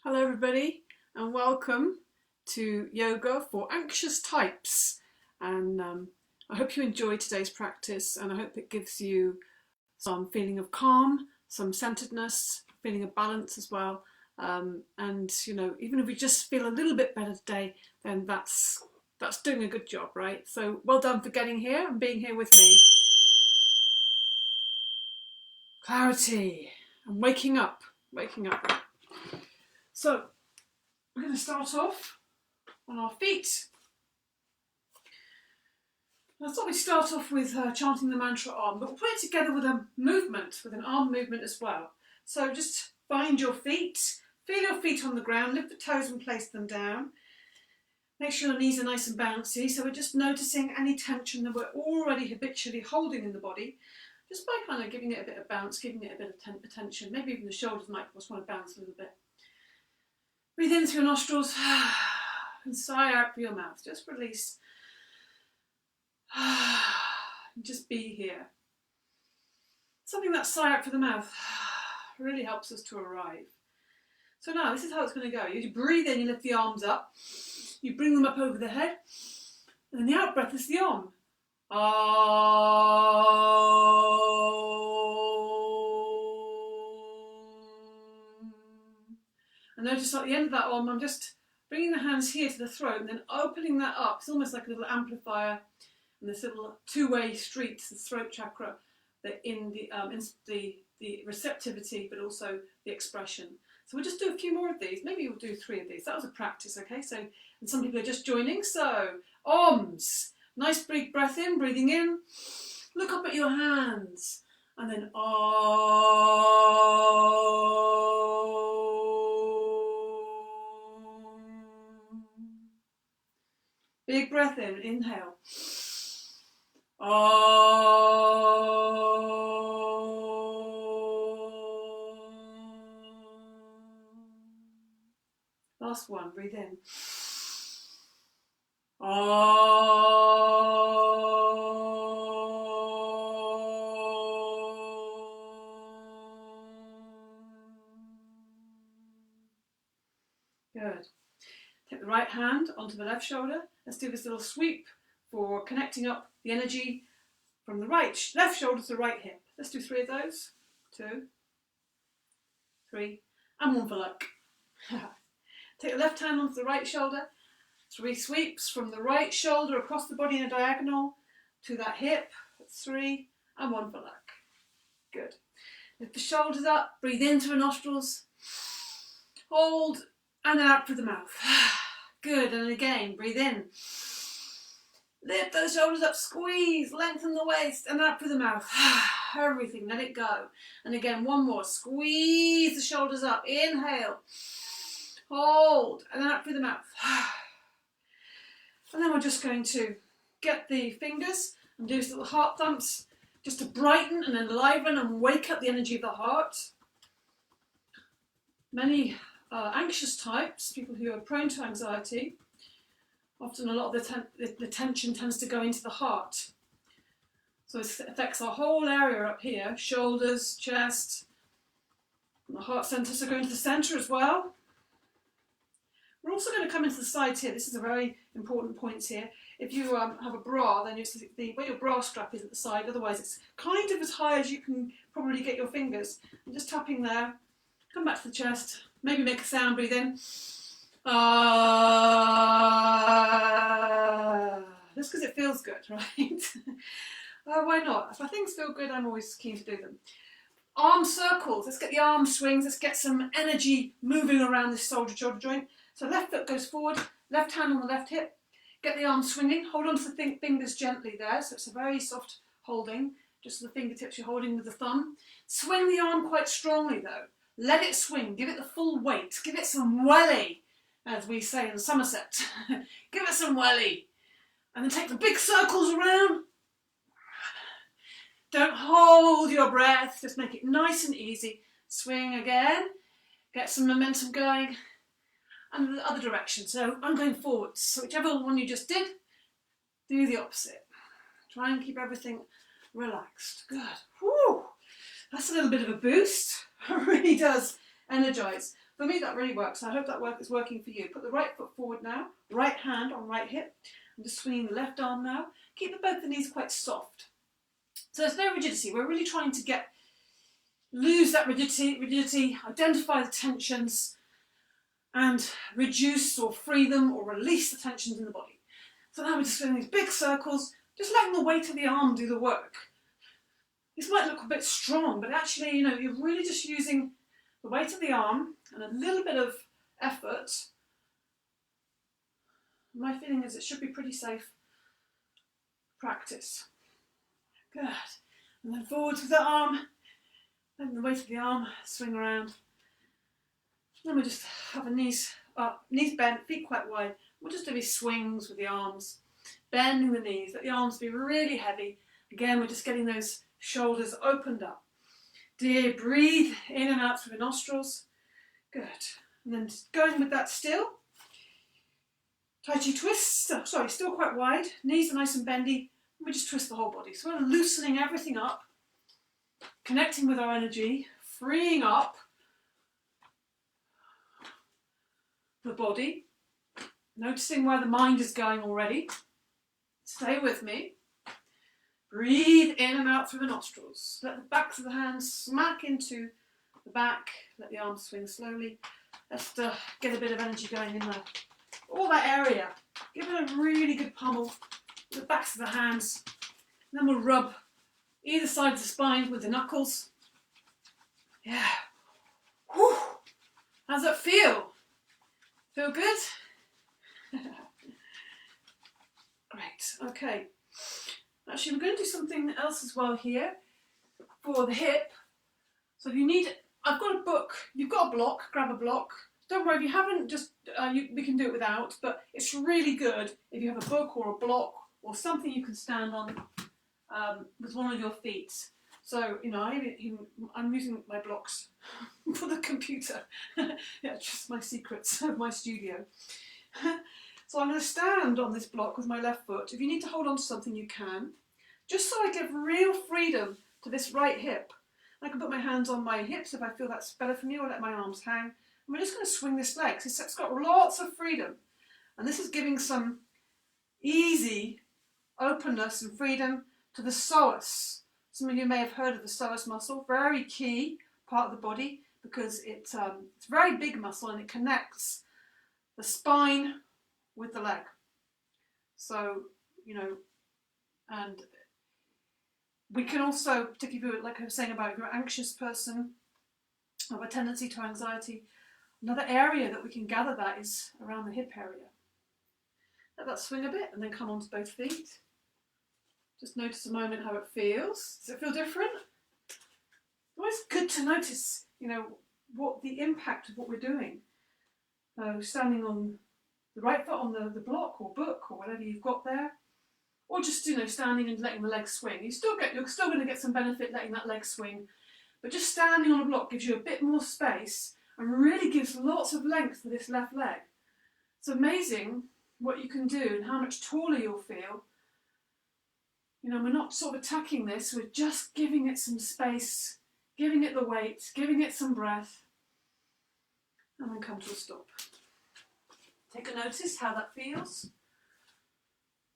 Hello everybody and welcome to Yoga for Anxious Types, and I hope you enjoyed today's practice, and I hope it gives you some feeling of calm, some centeredness, feeling of balance as well, and you know, even if we just feel a little bit better today, then that's doing a good job, right? So well done for getting here and being here with me. Clarity and waking up. So we're going to start off on our feet. I thought we'd start off with chanting the mantra Om, but we'll put it together with a movement, with an arm movement as well. So just find your feet, feel your feet on the ground, lift the toes and place them down. Make sure your knees are nice and bouncy, so we're just noticing any tension that we're already habitually holding in the body, just by kind of giving it a bit of bounce, giving it a bit of attention. Maybe even the shoulders might just want to bounce a little bit. Breathe in through your nostrils and sigh out through your mouth. Just release. Just be here. Something that sigh out through the mouth really helps us to arrive. So now this is how it's going to go. You breathe in, you lift the arms up, you bring them up over the head, and then the out breath is the Om. And notice at the end of that Om, I'm just bringing the hands here to the throat and then opening that up. It's almost like a little amplifier and this little two-way street to the throat chakra, in the receptivity, but also the expression. So we'll just do a few more of these. Maybe we'll do 3 of these. That was a practice, okay? So, and some people are just joining. So, Oms. Nice big breath in, breathing in. Look up at your hands. And then big breath in, inhale. Last one, breathe in. Good. Take the right hand onto the left shoulder. Let's do this little sweep for connecting up the energy from the left shoulder to the right hip. Let's do 3 of those. 2, 3, and 1 for luck. Take the left hand onto the right shoulder. 3 sweeps from the right shoulder across the body in a diagonal to that hip. 3 and 1 for luck. Good. Lift the shoulders up, breathe in through the nostrils, hold, and then out through the mouth. Good, and again, breathe in. Lift those shoulders up, squeeze, lengthen the waist, and out through the mouth. Everything, let it go. And again, one more. Squeeze the shoulders up, inhale, hold, and then out through the mouth. And then we're just going to get the fingers and do little heart thumps just to brighten and enliven and wake up the energy of the heart. Many anxious types, people who are prone to anxiety, often a lot of the tension tends to go into the heart. So it affects our whole area up here, shoulders, chest, and the heart centre, so go into the centre as well. We're also going to come into the sides here. This is a very important point here. If you have a bra, then it's where your bra strap is at the side, otherwise it's kind of as high as you can probably get your fingers. And just tapping there, come back to the chest, maybe make a sound, breathe in. Just because it feels good, right? Why not? If things feel good, I'm always keen to do them. Arm circles. Let's get the arm swings. Let's get some energy moving around this shoulder joint. So left foot goes forward, left hand on the left hip. Get the arm swinging. Hold on to the fingers gently there. So it's a very soft holding. Just the fingertips you're holding with the thumb. Swing the arm quite strongly though. Let it swing. Give it the full weight. Give it some welly, as we say in Somerset. Give it some welly. And then take the big circles around. Don't hold your breath. Just make it nice and easy. Swing again. Get some momentum going. And the other direction. So I'm going forwards. So whichever one you just did, do the opposite. Try and keep everything relaxed. Good. Whew. That's a little bit of a boost. It really does energise. For me, that really works. I hope that is working for you. Put the right foot forward now, right hand on right hip. I'm just swinging the left arm now. Keep both the knees quite soft. So there's no rigidity. We're really trying to lose that rigidity, identify the tensions, and reduce or free them or release the tensions in the body. So now we're just doing these big circles, just letting the weight of the arm do the work. This might look a bit strong, but actually, you're really just using the weight of the arm and a little bit of effort. My feeling is it should be pretty safe practice. Good. And then forwards with the arm, letting the weight of the arm swing around. Then we just have the knees up, knees bent, feet quite wide. We'll just do these swings with the arms, bending the knees, let the arms be really heavy. Again, we're just getting those shoulders opened up. Dear, breathe in and out through the nostrils. Good. And then just going with that still. Tai Chi twist, still quite wide. Knees are nice and bendy. And we just twist the whole body. So we're loosening everything up, connecting with our energy, freeing up the body, noticing where the mind is going already. Stay with me. Breathe in and out through the nostrils. Let the backs of the hands smack into the back. Let the arms swing slowly. Let's get a bit of energy going in there. All that area. Give it a really good pummel. The backs of the hands. And then we'll rub either side of the spine with the knuckles. Yeah. Whew. How's that feel? Feel good? Great. Okay. Actually, we're going to do something else as well here for the hip. So if you need, I've got a book. You've got a block. Grab a block. Don't worry if you haven't. We can do it without. But it's really good if you have a book or a block or something you can stand on with one of your feet. So I'm using my blocks for the computer. Yeah, just my secrets of my studio. So I'm going to stand on this block with my left foot. If you need to hold on to something, you can. Just so I give real freedom to this right hip. I can put my hands on my hips if I feel that's better for me, or let my arms hang. And we're just going to swing this leg. So it's got lots of freedom. And this is giving some easy openness and freedom to the psoas. Some of you may have heard of the psoas muscle. Very key part of the body because it's a very big muscle and it connects the spine with the leg. So, and we can also, particularly like I was saying about if you're an anxious person, or a tendency to anxiety, another area that we can gather that is around the hip area. Let that swing a bit and then come onto both feet. Just notice a moment how it feels. Does it feel different? It's always good to notice, what the impact of what we're doing. Standing on the right foot on the block or book or whatever you've got there, or just standing and letting the leg swing. You're still going to get some benefit letting that leg swing, but just standing on a block gives you a bit more space and really gives lots of length to this left leg. It's amazing what you can do and how much taller you'll feel. We're not sort of attacking this, we're just giving it some space, giving it the weight, giving it some breath, and then come to a stop. Take a notice how that feels.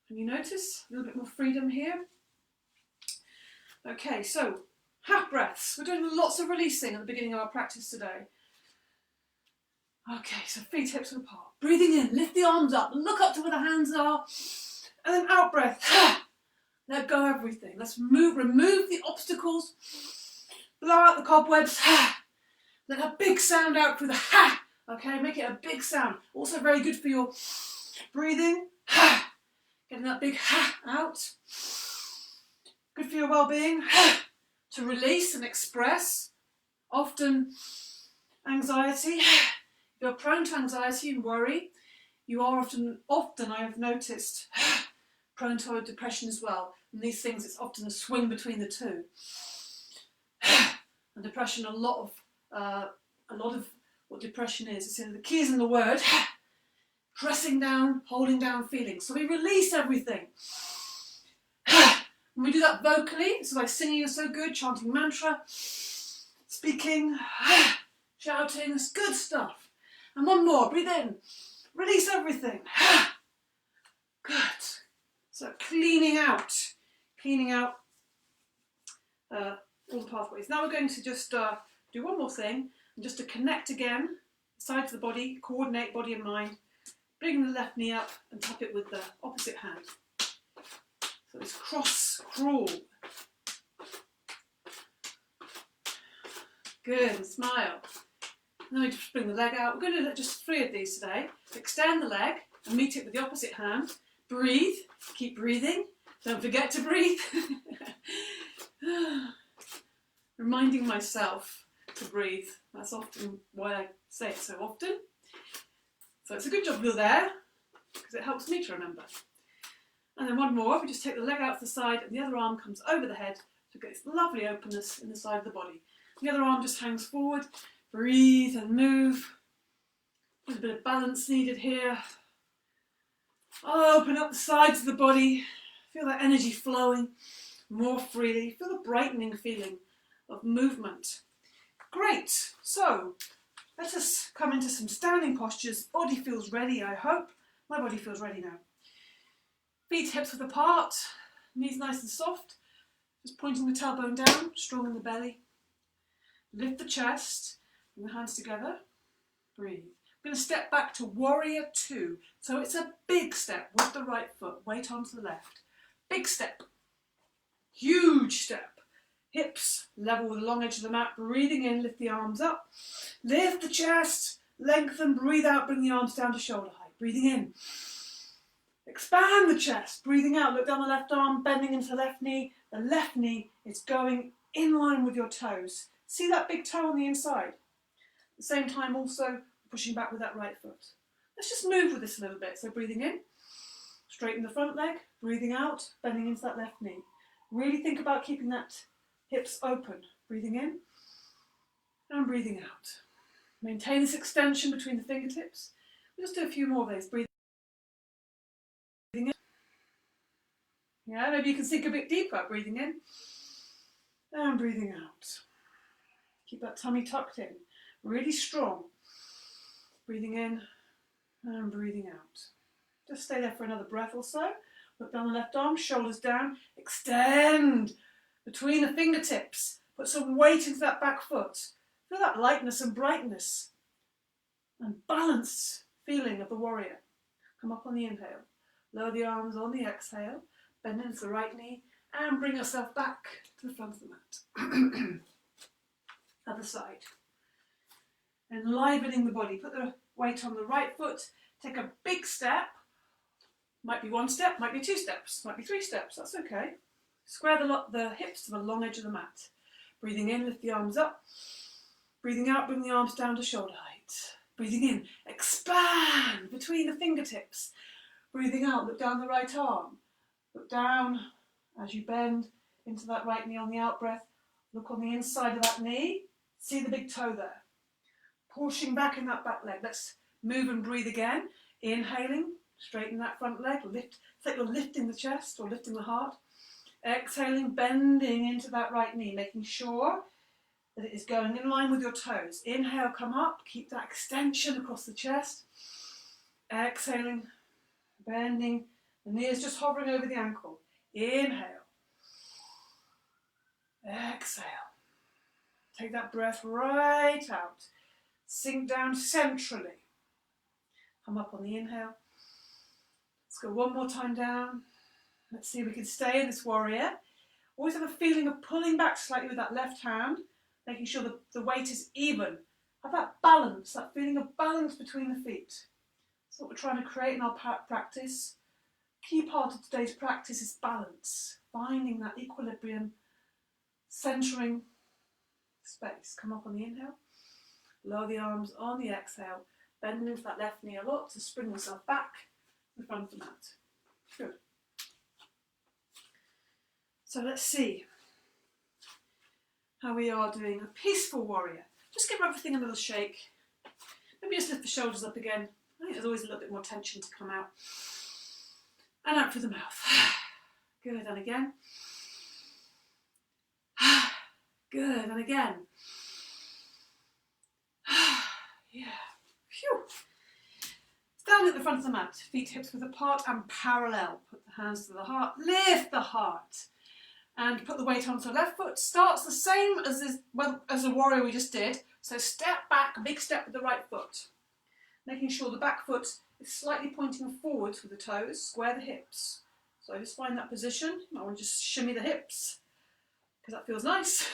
Can you notice a little bit more freedom here? Okay, so half breaths. We're doing lots of releasing at the beginning of our practice today. Okay, so feet hips apart. Breathing in, lift the arms up, look up to where the hands are, and then out breath. Let go of everything. Let's remove the obstacles, blow out the cobwebs. Let a big sound out through the ha. Okay, make it a big sound. Also very good for your breathing. Getting that big ha out. Good for your well-being. To release and express. Often anxiety. If you're prone to anxiety and worry, you are often I have noticed, prone to depression as well. And these things, it's often a swing between the two. And depression, a lot of what depression is, the key is in the word, pressing down, holding down feelings. So we release everything. When we do that vocally, it's like singing is so good, chanting mantra, speaking, shouting. It's good stuff. And one more, breathe in, release everything. Good. So cleaning out all the pathways. Now we're going to just do one more thing, and just to connect again, sides of the body, coordinate body and mind, bring the left knee up and tap it with the opposite hand. So it's cross crawl. Good, and smile. And then we just bring the leg out. We're going to do just 3 of these today. Extend the leg and meet it with the opposite hand. Breathe, keep breathing. Don't forget to breathe. Reminding myself to breathe. That's often why I say it so often. So it's a good job you're there, because it helps me to remember. And then one more, we just take the leg out to the side and the other arm comes over the head to get this lovely openness in the side of the body. The other arm just hangs forward. Breathe and move. There's a bit of balance needed here. Open up the sides of the body. Feel that energy flowing more freely. Feel the brightening feeling of movement. Great. So let us come into some standing postures. Body feels ready, I hope. My body feels ready now. Feet hips width apart. Knees nice and soft. Just pointing the tailbone down, strong in the belly. Lift the chest. Bring the hands together. Breathe. I'm going to step back to warrior 2. So it's a big step with the right foot. Weight onto the left. Big step. Huge step. Hips level with the long edge of the mat. Breathing in, lift the arms up. Lift the chest. Lengthen, breathe out, bring the arms down to shoulder height. Breathing in. Expand the chest. Breathing out, look down the left arm, bending into the left knee. The left knee is going in line with your toes. See that big toe on the inside? At the same time also pushing back with that right foot. Let's just move with this a little bit. So breathing in, straighten the front leg, breathing out, bending into that left knee. Really think about keeping that hips open. Breathing in and breathing out. Maintain this extension between the fingertips. We'll just do a few more of those. Breathing in. Yeah, maybe you can sink a bit deeper. Breathing in and breathing out. Keep that tummy tucked in. Really strong. Breathing in and breathing out. Just stay there for another breath or so. Look down the left arm, shoulders down. Extend between the fingertips. Put some weight into that back foot. Feel that lightness and brightness and balanced feeling of the warrior. Come up on the inhale. Lower the arms on the exhale. Bend into the right knee and bring yourself back to the front of the mat. Other side. Enlivening the body. Put the weight on the right foot. Take a big step. Might be 1 step, might be 2 steps, might be 3 steps. That's okay. Square the hips to the long edge of the mat. Breathing in, lift the arms up. Breathing out, bring the arms down to shoulder height. Breathing in, expand between the fingertips. Breathing out, look down the right arm. Look down as you bend into that right knee on the out breath. Look on the inside of that knee. See the big toe there. Pushing back in that back leg. Let's move and breathe again. Inhaling, straighten that front leg. Lift. It's like you're lifting the chest or lifting the heart. Exhaling, bending into that right knee, making sure that it is going in line with your toes. Inhale, come up. Keep that extension across the chest. Exhaling, bending. The knee is just hovering over the ankle. Inhale. Exhale. Take that breath right out. Sink down centrally. Come up on the inhale. Let's go one more time down. Let's see if we can stay in this warrior. Always have a feeling of pulling back slightly with that left hand, making sure that the weight is even. Have that balance, that feeling of balance between the feet. That's what we're trying to create in our practice. Key part of today's practice is balance, finding that equilibrium, centering space. Come up on the inhale. Lower the arms on the exhale. Bend into that left knee a lot to spring yourself back in front of the mat. Good. So let's see how we are doing a peaceful warrior. Just give everything a little shake. Maybe just lift the shoulders up again. I think there's always a little bit more tension to come out. And out through the mouth. Good, and again. Good, and again. Yeah. Phew. Stand at the front of the mat, feet hips width apart and parallel. Put the hands to the heart, lift the heart. And put the weight onto the left foot. Starts the same as the warrior we just did. So step back, a big step with the right foot. Making sure the back foot is slightly pointing forwards with the toes. Square the hips. So just find that position. I want to just shimmy the hips, because that feels nice.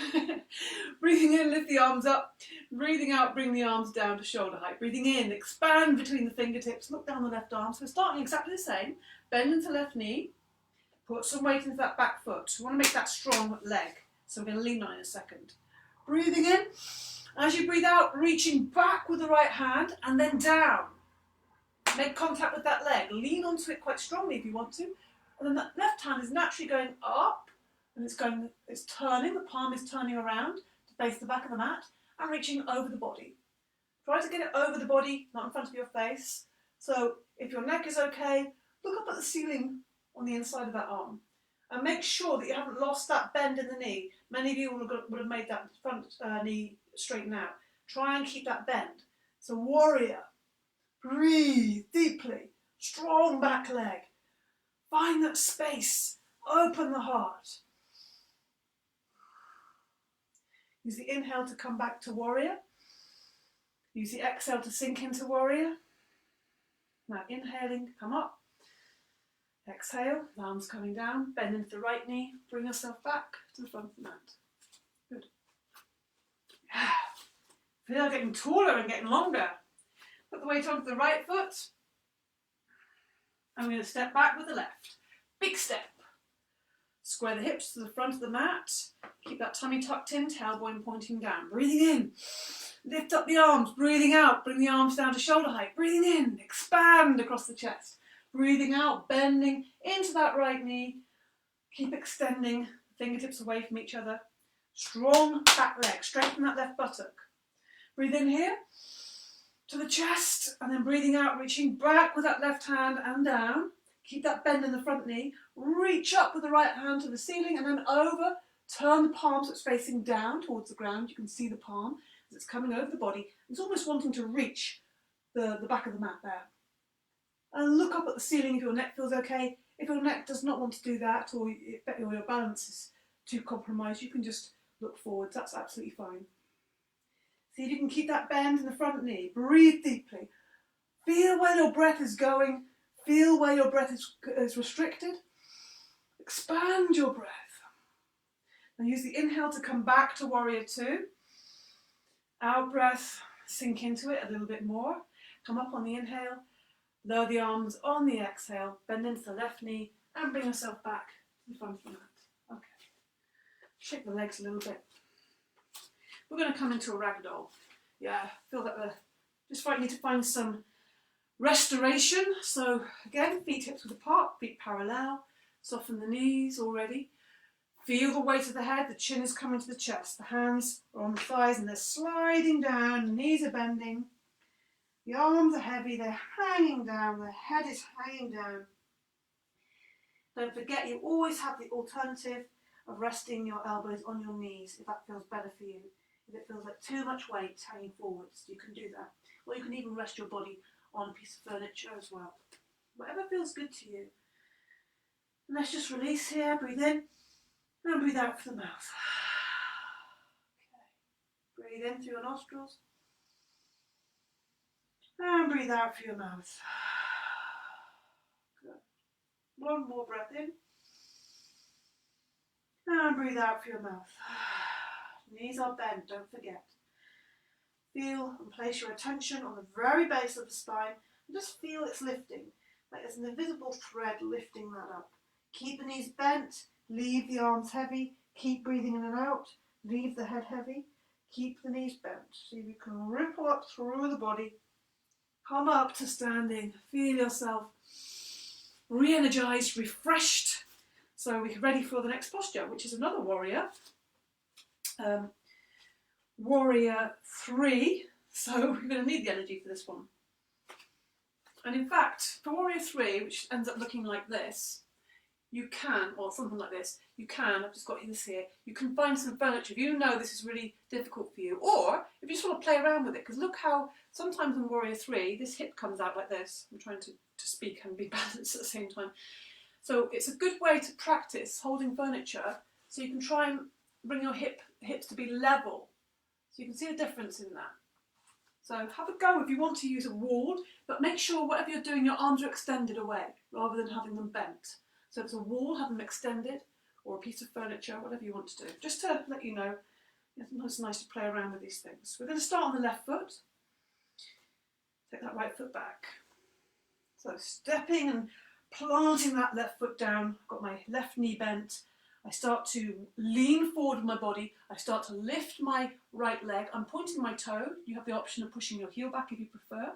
Breathing in, lift the arms up. Breathing out, bring the arms down to shoulder height. Breathing in, expand between the fingertips. Look down the left arm. So we're starting exactly the same. Bend into left knee. Put some weight into that back foot. We want to make that strong leg. So we're going to lean on it in a second. Breathing in. As you breathe out, reaching back with the right hand and then down. Make contact with that leg. Lean onto it quite strongly if you want to. And then that left hand is naturally going up. And it's turning, the palm is turning around to face the back of the mat and reaching over the body. Try to get it over the body, not in front of your face. So if your neck is okay, look up at the ceiling on the inside of that arm. And make sure that you haven't lost that bend in the knee. Many of you would have made that front knee straighten out. Try and keep that bend. So warrior, breathe deeply, strong back leg. Find that space, open the heart. Use the inhale to come back to warrior. Use the exhale to sink into warrior. Now inhaling, come up. Exhale, arms coming down, bend into the right knee, bring yourself back to the front of the mat. Good. Feel getting taller and getting longer. Put the weight onto the right foot. I'm going to step back with the left. Big step. Square the hips to the front of the mat. Keep that tummy tucked in, tailbone pointing down. Breathing in. Lift up the arms. Breathing out. Bring the arms down to shoulder height. Breathing in. Expand across the chest. Breathing out. Bending into that right knee. Keep extending. Fingertips away from each other. Strong back leg. Straighten that left buttock. Breathe in here to the chest. And then breathing out, reaching back with that left hand and down. Keep that bend in the front knee. Reach up with the right hand to the ceiling and then over. Turn the palm so it's facing down towards the ground. You can see the palm as it's coming over the body. It's almost wanting to reach the back of the mat there. And look up at the ceiling if your neck feels okay. If your neck does not want to do that or your balance is too compromised, you can just look forwards. That's absolutely fine. See if you can keep that bend in the front knee. Breathe deeply. Feel where your breath is going. Feel where your breath is restricted. Expand your breath. Now use the inhale to come back to warrior two. Out breath, sink into it a little bit more. Come up on the inhale. Lower the arms on the exhale. Bend into the left knee and bring yourself back to the front of the mat. Okay. Shake the legs a little bit. We're going to come into a ragdoll. Yeah, feel that we're just need to find some restoration. So again, feet hips width apart, feet parallel. Soften the knees already. Feel the weight of the head, the chin is coming to the chest. The hands are on the thighs and they're sliding down, the knees are bending. The arms are heavy, they're hanging down, the head is hanging down. Don't forget you always have the alternative of resting your elbows on your knees if that feels better for you. If it feels like too much weight hanging forwards, you can do that. Or you can even rest your body on a piece of furniture as well. Whatever feels good to you. And let's just release here, breathe in and breathe out through the mouth. Okay. Breathe in through your nostrils and breathe out through your mouth. Good. One more breath in and breathe out through your mouth. Knees are bent, don't forget. Feel and place your attention on the very base of the spine and just feel it's lifting. Like there's an invisible thread lifting that up. Keep the knees bent, leave the arms heavy, keep breathing in and out, leave the head heavy, keep the knees bent. See if you can ripple up through the body, come up to standing, feel yourself re-energized, refreshed. So we're ready for the next posture, which is another warrior. Warrior 3, so we're going to need the energy for this one. And in fact, for warrior 3, which ends up looking like this, you can, or something like this, you can, I've just got this here, you can find some furniture if you know this is really difficult for you, or if you just want to play around with it, because look how sometimes in Warrior 3 this hip comes out like this. I'm trying to speak and be balanced at the same time. So it's a good way to practice holding furniture, so you can try and bring your hips to be level, so you can see the difference in that. So have a go if you want to use a wall, but make sure whatever you're doing, your arms are extended away rather than having them bent. So if it's a wall, have them extended, or a piece of furniture, whatever you want to do. Just to let you know, it's nice to play around with these things. We're going to start on the left foot. Take that right foot back. So stepping and planting that left foot down. I've got my left knee bent. I start to lean forward with my body. I start to lift my right leg. I'm pointing my toe. You have the option of pushing your heel back if you prefer.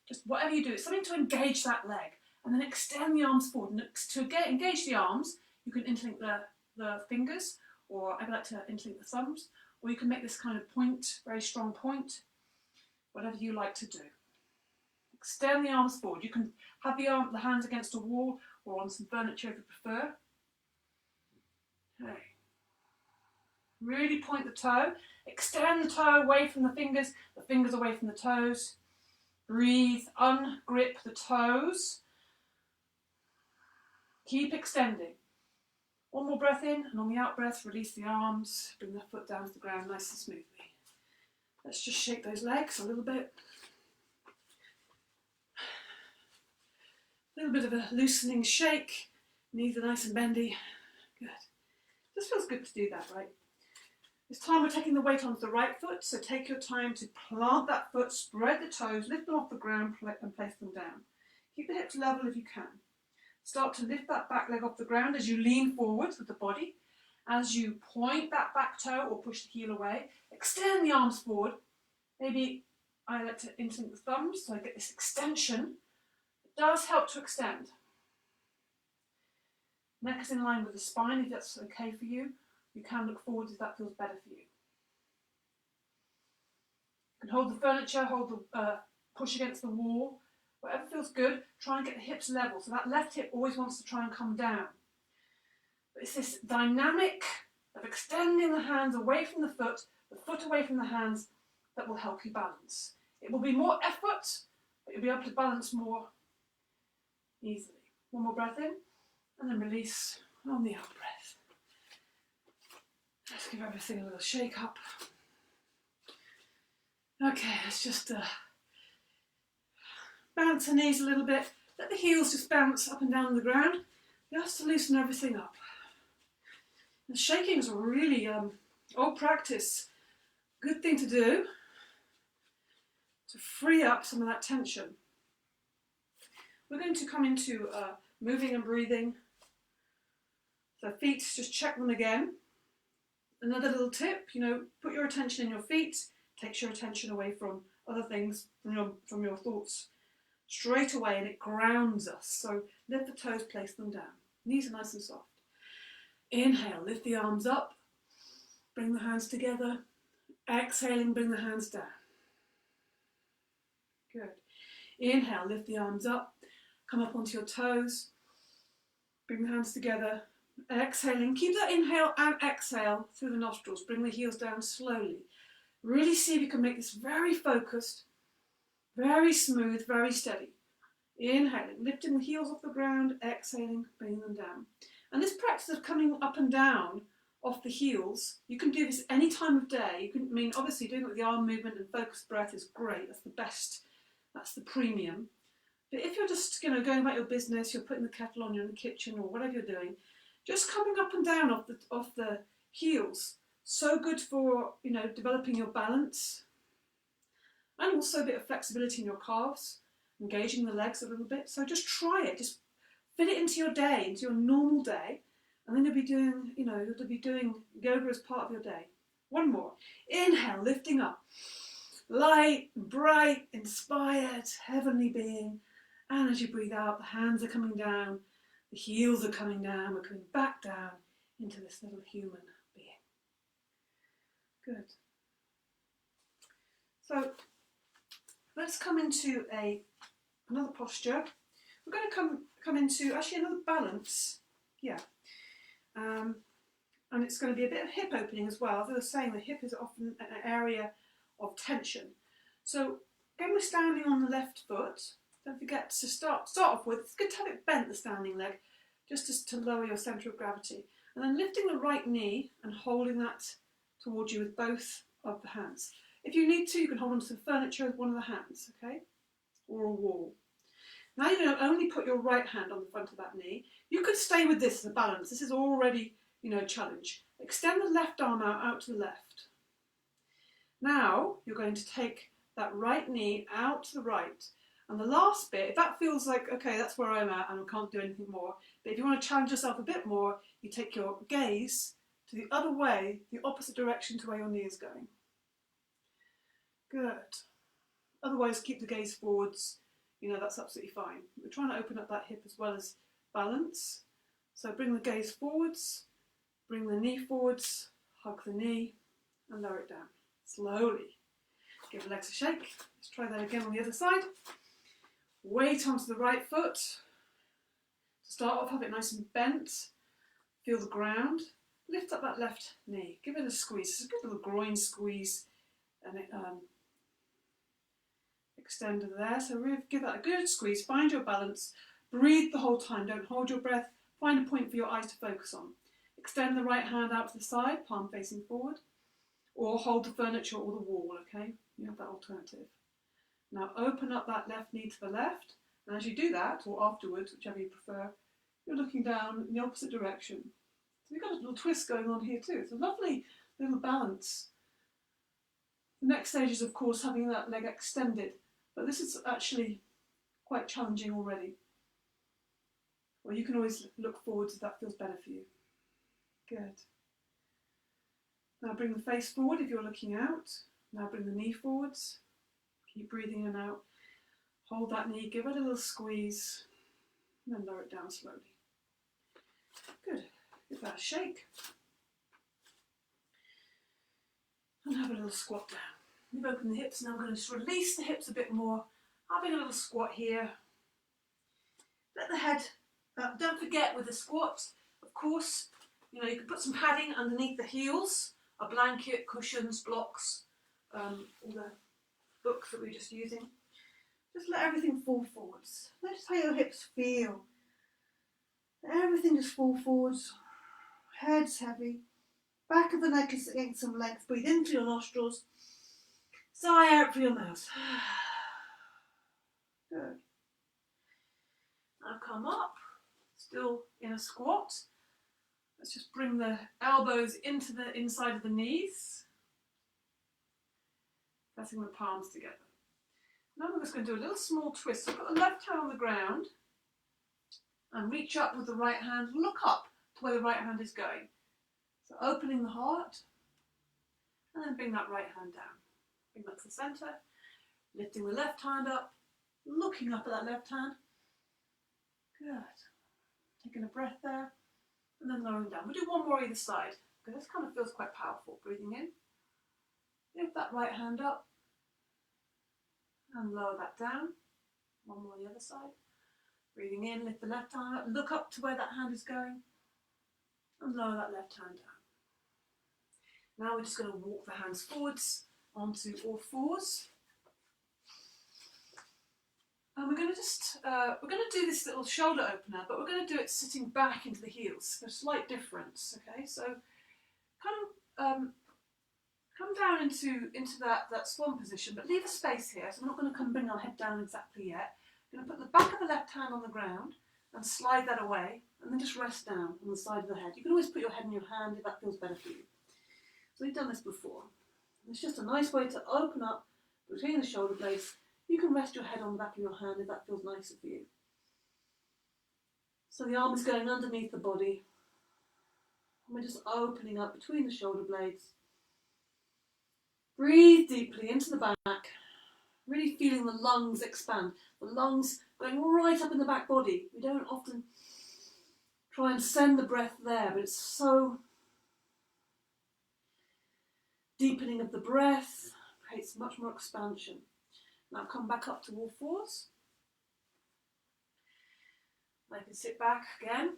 Just whatever you do, it's something to engage that leg. And then extend the arms forward. And to engage the arms, you can interlink the fingers, or I like to interlink the thumbs, or you can make this kind of point, very strong point, whatever you like to do. Extend the arms forward. You can have the hands against a wall or on some furniture if you prefer. Okay. Really point the toe. Extend the toe away from the fingers away from the toes. Breathe, ungrip the toes. Keep extending. One more breath in, and on the out breath, release the arms, bring the foot down to the ground nice and smoothly. Let's just shake those legs a little bit. A little bit of a loosening shake. Knees are nice and bendy. Good. Just feels good to do that, right? This time we're taking the weight onto the right foot, so take your time to plant that foot, spread the toes, lift them off the ground and place them down. Keep the hips level if you can. Start to lift that back leg off the ground as you lean forwards with the body. As you point that back toe or push the heel away, extend the arms forward. Maybe I like to interlink the thumbs so I get this extension. It does help to extend. Neck is in line with the spine if that's okay for you. You can look forward if that feels better for you. You can hold the furniture, push against the wall. Whatever feels good, try and get the hips level. So that left hip always wants to try and come down. But it's this dynamic of extending the hands away from the foot away from the hands, that will help you balance. It will be more effort, but you'll be able to balance more easily. One more breath in, and then release on the out breath. Let's give everything a little shake up. Okay, let's just bounce the knees a little bit. Let the heels just bounce up and down the ground, just to loosen everything up. And shaking is a really old practice. Good thing to do to free up some of that tension. We're going to come into moving and breathing. So feet, just check them again. Another little tip, put your attention in your feet, takes your attention away from other things, from your thoughts straight away, and it grounds us. So lift the toes, place them down. Knees are nice and soft. Inhale, lift the arms up, bring the hands together. Exhaling, bring the hands down. Good. Inhale, lift the arms up, come up onto your toes, bring the hands together. Exhaling, keep that inhale and exhale through the nostrils. Bring the heels down slowly. Really see if you can make this very focused, very smooth, very steady. Inhaling, lifting the heels off the ground, exhaling, bringing them down. And this practice of coming up and down off the heels, you can do this any time of day. Obviously doing it with the arm movement and focused breath is great. That's the best. That's the premium. But if you're just, going about your business, you're putting the kettle on, you're in the kitchen or whatever you're doing, just coming up and down off the heels, so good for, developing your balance and also a bit of flexibility in your calves, engaging the legs a little bit. So just try it. Just fit it into your day, into your normal day, and then you'll be doing yoga as part of your day. One more. Inhale, lifting up. Light, bright, inspired, heavenly being. And as you breathe out, the hands are coming down, the heels are coming down, we're coming back down into this little human being. Good. So let's come into another posture. We're going to come into actually another balance Yeah. And it's going to be a bit of hip opening as well. As I was saying, the hip is often an area of tension. So when we're standing on the left foot, don't forget to start off with, it's good to have it bent, the standing leg, just to lower your centre of gravity. And then lifting the right knee and holding that towards you with both of the hands. If you need to, you can hold onto the furniture with one of the hands, okay? Or a wall. Now you're going to only put your right hand on the front of that knee. You could stay with this as a balance. This is already, a challenge. Extend the left arm out to the left. Now you're going to take that right knee out to the right. And the last bit, if that feels like, okay, that's where I'm at and I can't do anything more, but if you want to challenge yourself a bit more, you take your gaze to the other way, the opposite direction to where your knee is going. Good. Otherwise, keep the gaze forwards. That's absolutely fine. We're trying to open up that hip as well as balance. So bring the gaze forwards, bring the knee forwards, hug the knee, and lower it down. Slowly. Give the legs a shake. Let's try that again on the other side. Weight onto the right foot. To start off, have it nice and bent. Feel the ground. Lift up that left knee. Give it a squeeze. It's a good little groin squeeze. And it extend there. So really give that a good squeeze. Find your balance. Breathe the whole time. Don't hold your breath. Find a point for your eyes to focus on. Extend the right hand out to the side, palm facing forward. Or hold the furniture or the wall, okay? You have that alternative. Now open up that left knee to the left, and as you do that, or afterwards, whichever you prefer, you're looking down in the opposite direction. So you've got a little twist going on here too. It's a lovely little balance. The next stage is, of course, having that leg extended, but this is actually quite challenging already. Well, you can always look forwards if that feels better for you. Good. Now bring the face forward if you're looking out. Now bring the knee forwards. Keep breathing in and out. Hold that knee, give it a little squeeze, and then lower it down slowly. Good. Give that a shake. And have a little squat down. You've opened the hips, now I'm going to just release the hips a bit more. Having a little squat here. Let the head, don't forget with the squat, of course, you can put some padding underneath the heels, a blanket, cushions, blocks, all the books that we were just using. Just let everything fall forwards. Notice how your hips feel. Let everything just fall forwards. Head's heavy. Back of the neck is getting some length. Breathe into your nostrils. Sigh out through your mouth. Good. Now come up. Still in a squat. Let's just bring the elbows into the inside of the knees. Pressing the palms together. Now I'm just going to do a little small twist. So put the left hand on the ground and reach up with the right hand. Look up to where the right hand is going. So opening the heart and then bring that right hand down. Bring that to the centre. Lifting the left hand up. Looking up at that left hand. Good. Taking a breath there and then lowering down. We'll do one more either side because this kind of feels quite powerful. Breathing in. Lift that right hand up and lower that down. One more on the other side. Breathing in, lift the left hand up, look up to where that hand is going and lower that left hand down. Now we're just going to walk the hands forwards onto all fours. And we're going to do this little shoulder opener, but we're going to do it sitting back into the heels. There's a slight difference, okay? So come down into that swan position, but leave a space here. So we're not going to bring our head down exactly yet. We're going to put the back of the left hand on the ground and slide that away, and then just rest down on the side of the head. You can always put your head in your hand if that feels better for you. So we've done this before. It's just a nice way to open up between the shoulder blades. You can rest your head on the back of your hand if that feels nicer for you. So the arm is going underneath the body. And we're just opening up between the shoulder blades. Breathe deeply into the back. Really feeling the lungs expand. The lungs going right up in the back body. We don't often try and send the breath there, but it's so deepening of the breath creates much more expansion. Now come back up to all fours. I can sit back again.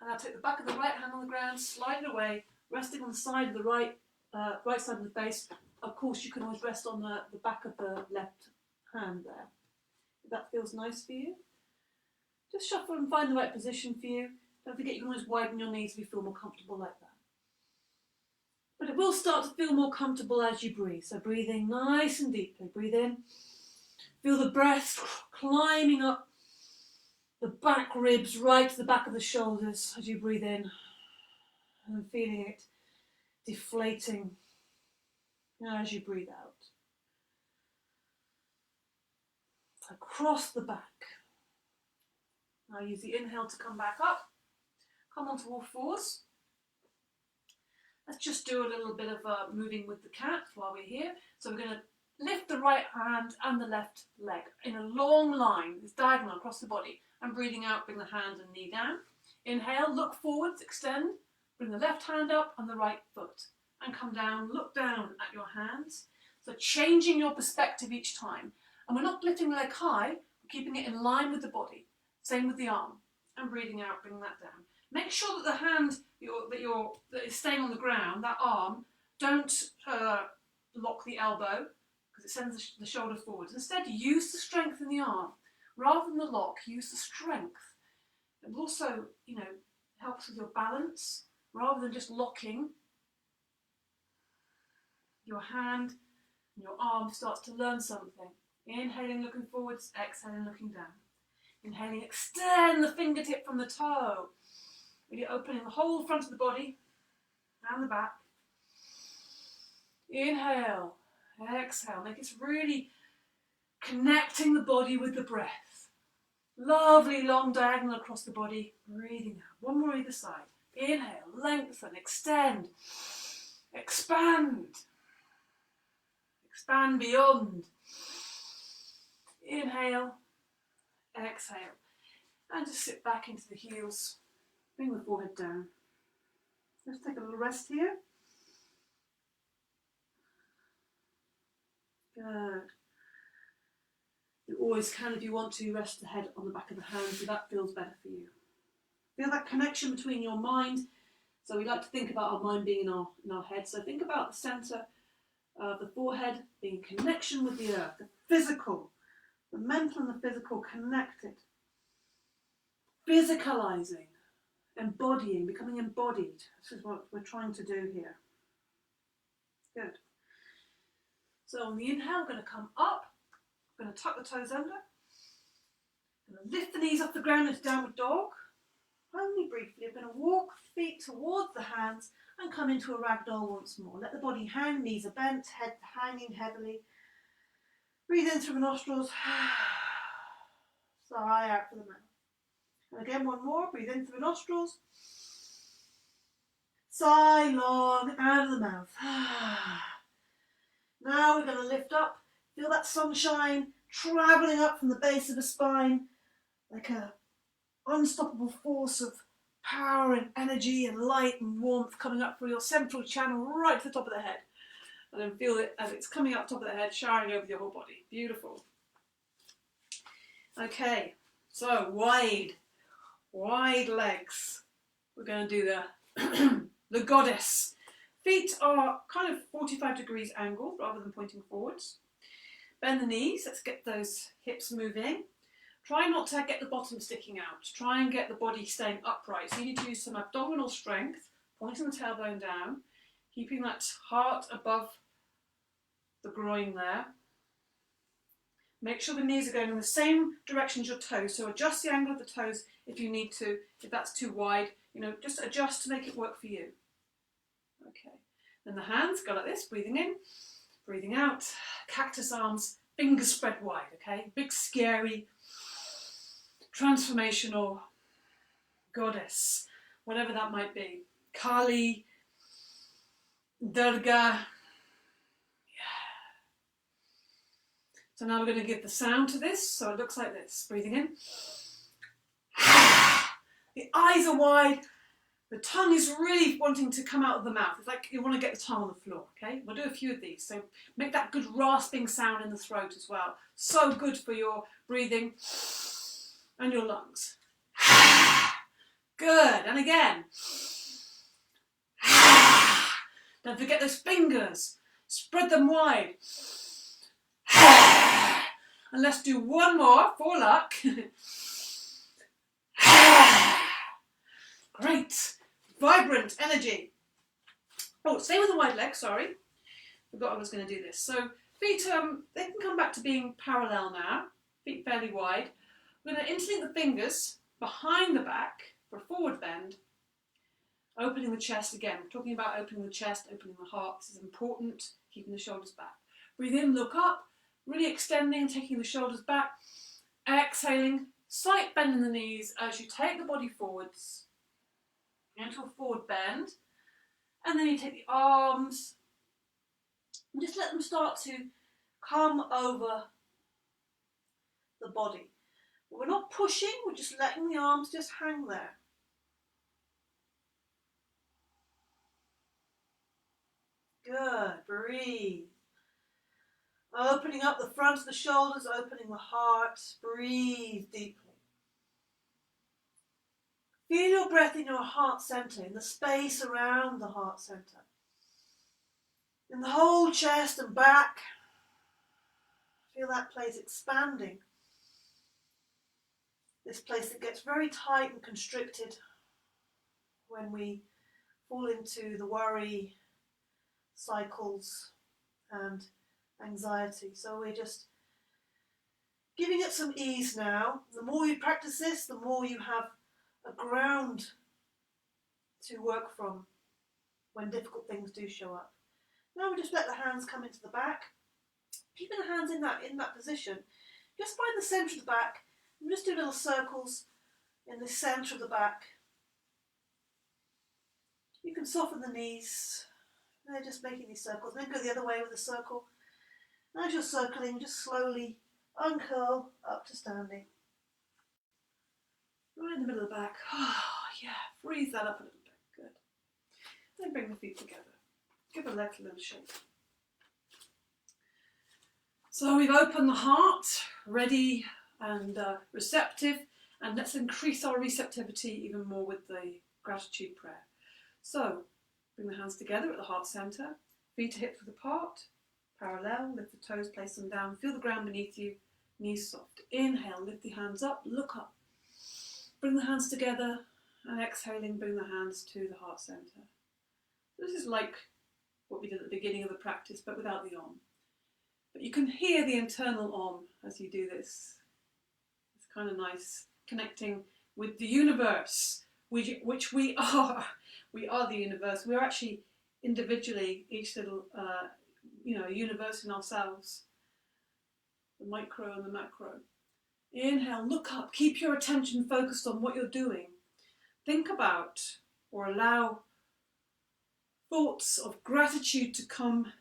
And I'll take the back of the right hand on the ground, slide it away, resting on the side of the right side of the face. Of course, you can always rest on the back of the left hand there. If that feels nice for you. Just shuffle and find the right position for you. Don't forget you can always widen your knees if you feel more comfortable like that. But it will start to feel more comfortable as you breathe. So breathing nice and deeply. Breathe in. Feel the breath climbing up the back ribs, right to the back of the shoulders as you breathe in. And feeling it deflating as you breathe out. Across the back. Now use the inhale to come back up. Come onto all fours. Let's just do a little bit of moving with the cat while we're here. So we're going to lift the right hand and the left leg in a long line. It's diagonal across the body. And breathing out, bring the hand and knee down. Inhale, look forwards, extend. Bring the left hand up and the right foot. And come down, look down at your hands. So changing your perspective each time. And we're not lifting the leg high, we're keeping it in line with the body. Same with the arm. And breathing out, bring that down. Make sure that the hand that is staying on the ground, that arm, don't lock the elbow because it sends the shoulder forwards. Instead, use the strength in the arm. Rather than the lock, use the strength. It will also, helps with your balance. Rather than just locking, your hand and your arm starts to learn something. Inhaling, looking forwards, exhaling, looking down. Inhaling, extend the fingertip from the toe. Really opening the whole front of the body and the back. Inhale, exhale. Make it really connecting the body with the breath. Lovely long diagonal across the body. Breathing out. One more either side. Inhale, lengthen, extend, expand. Expand beyond. Inhale, exhale. And just sit back into the heels. Bring the forehead down. Let's take a little rest here. Good. You always can, if you want to, rest the head on the back of the hands if that feels better for you. Feel that connection between your mind. So we like to think about our mind being in our head. So think about the centre of the forehead being in connection with the earth, the physical, the mental and the physical connected. Physicalising, embodying, becoming embodied. This is what we're trying to do here. Good. So on the inhale, we're going to come up. We're going to tuck the toes under. We're going to lift the knees off the ground into downward dog. Only briefly. We're going to walk feet towards the hands and come into a ragdoll once more. Let the body hang, knees are bent, head hanging heavily. Breathe in through the nostrils. Sigh out through the mouth. And again, one more. Breathe in through the nostrils. Sigh long out of the mouth. Now we're going to lift up. Feel that sunshine travelling up from the base of the spine like a unstoppable force of power and energy and light and warmth coming up through your central channel right to the top of the head. And then feel it as it's coming up top of the head, showering over your whole body. Beautiful. Okay, so wide legs. We're going to do the goddess. Feet are kind of 45 degrees angled rather than pointing forwards. Bend the knees. Let's get those hips moving. Try not to get the bottom sticking out. Try and get the body staying upright. So you need to use some abdominal strength, pointing the tailbone down, keeping that heart above the groin there. Make sure the knees are going in the same direction as your toes. So adjust the angle of the toes if you need to. If that's too wide, just adjust to make it work for you. Okay. Then the hands go like this, breathing in, breathing out. Cactus arms, fingers spread wide, okay? Big, scary, transformational goddess, whatever that might be. Kali, Durga. So now we're going to give the sound to this. So it looks like this. Breathing in. The eyes are wide. The tongue is really wanting to come out of the mouth. It's like you want to get the tongue on the floor, okay? We'll do a few of these. So make that good rasping sound in the throat as well. So good for your breathing and your lungs. Good, and again. Don't forget those fingers. Spread them wide. And let's do one more for luck. Great. Vibrant energy. Oh, stay with the wide legs, sorry. Forgot I was going to do this. So feet, they can come back to being parallel now. Feet fairly wide. We're going to interlink the fingers behind the back for a forward bend. Opening the chest again. We're talking about opening the chest, opening the heart. This is important. Keeping the shoulders back. Breathe in, look up. Really extending, taking the shoulders back. Exhaling, slight bend in the knees as you take the body forwards into a forward bend. And then you take the arms and just let them start to come over the body. But we're not pushing, we're just letting the arms just hang there. Good, breathe. Opening up the front of the shoulders, opening the heart. Breathe deeply. Feel your breath in your heart center, in the space around the heart center. In the whole chest and back. Feel that place expanding. This place that gets very tight and constricted when we fall into the worry cycles and anxiety. So we're just giving it some ease now. The more you practice this, the more you have a ground to work from when difficult things do show up. Now we just let the hands come into the back. Keeping the hands in that position, just find the centre of the back and just do little circles in the centre of the back. You can soften the knees. They're just making these circles. Then go the other way with a circle. As you're circling, just slowly uncurl up to standing. Right in the middle of the back. Oh, yeah. Breathe that up a little bit. Good. Then bring the feet together. Give the legs a little shake. So we've opened the heart, ready and receptive, and let's increase our receptivity even more with the gratitude prayer. So bring the hands together at the heart centre, feet to hips width apart, parallel, lift the toes, place them down, feel the ground beneath you, knees soft. Inhale, lift the hands up, look up. Bring the hands together, and exhaling, bring the hands to the heart centre. This is like what we did at the beginning of the practice, but without the om. But you can hear the internal om as you do this. It's kind of nice, connecting with the universe, which we are. We are the universe. We're actually individually each little, universe in ourselves. The micro and the macro. Inhale, look up, keep your attention focused on what you're doing. Think about or allow thoughts of gratitude to come